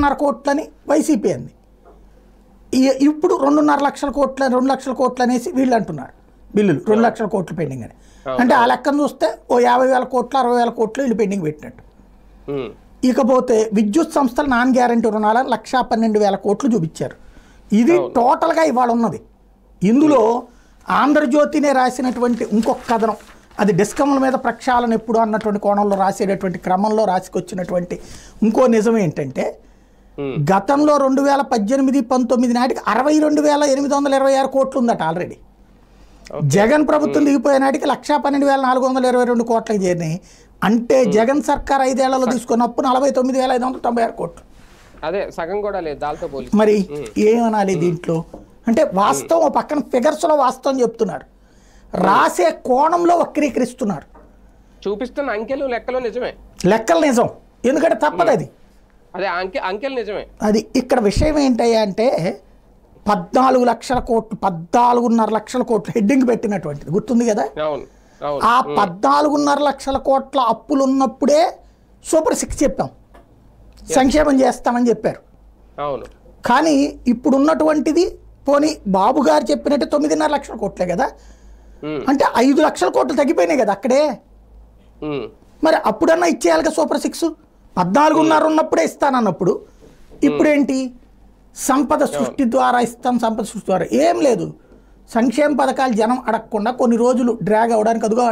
1.5 కోట్లని YCP అంది. ఇప్పుడు 2.5 లక్షల కోట్ల 2 లక్షల కోట్లు అనేసి వీళ్ళు అంటున్నారు బిల్లులు 2 లక్షల కోట్లు పెండింగ్ అని. అంటే ఆ లెక్కను చూస్తే ఓ 50,000 కోట్లు 60,000 కోట్లు వీళ్ళు పెండింగ్ పెట్టినట్టు. ఇకపోతే విద్యుత్ సంస్థలు నాన్ గ్యారంటీ రుణాలను 1,12,000 కోట్లు చూపించారు. ఇది టోటల్గా ఇవాళ ఉన్నది. ఇందులో ఆంధ్రజ్యోతినే రాసినటువంటి ఇంకొక కథనం, అది డిస్కమ్ల మీద ప్రక్షాళన ఎప్పుడు అన్నటువంటి కోణంలో రాసేటటువంటి క్రమంలో రాసుకొచ్చినటువంటి ఇంకో నిజం ఏంటంటే, గతంలో 2018-19 నాటికి 62,826 కోట్లు ఉందట ఆల్రెడీ. జగన్ ప్రభుత్వం దిగిపోయే నాటికి 1,12,422 కోట్లకు చేరినాయి. అంటే జగన్ సర్కార్ 5 ఏళ్లలో తీసుకున్న అప్పు 49,596 కోట్లు. అదే సగం కూడా లేదు దాంతో పోలి. మరి ఏమనాలి దీంట్లో? అంటే వాస్తవం పక్కన ఫిగర్స్లో వాస్తవం చెప్తున్నారు, రాసే కోణంలో వక్రీకరిస్తున్నారు. చూపిస్తున్న అంకెలు లెక్కలు నిజమే, లెక్కలు నిజం, ఎందుకంటే తప్పదు అది. అదే అంకెలు నిజమే. అది ఇక్కడ విషయం ఏంటయ్యా అంటే 14 లక్షల కోట్లు 14.5 లక్షల కోట్లు హెడ్డింగ్ పెట్టినటువంటిది గుర్తుంది కదా. ఆ 14.5 లక్షల కోట్ల అప్పులు ఉన్నప్పుడే సూపర్ 6 చెప్పాం, సంక్షేమం చేస్తామని చెప్పారు. కానీ ఇప్పుడు ఉన్నటువంటిది పోనీ బాబు గారు చెప్పినట్టు 9.5 లక్షల కోట్లే కదా. అంటే 5 లక్షల కోట్లు తగ్గిపోయినాయి కదా అక్కడే. మరి అప్పుడన్నా ఇచ్చేయాలిగా సూపర్ 6. 14.5 ఉన్నప్పుడే ఇస్తానన్నప్పుడు ఇప్పుడేంటి సంపద సృష్టి ద్వారా ఇస్తాం, సంపద సృష్టి ద్వారా ఏం లేదు. సంక్షేమ పథకాలు జనం అడగకుండా కొన్ని రోజులు డ్రాగ్ అవ్వడానికి అదుగా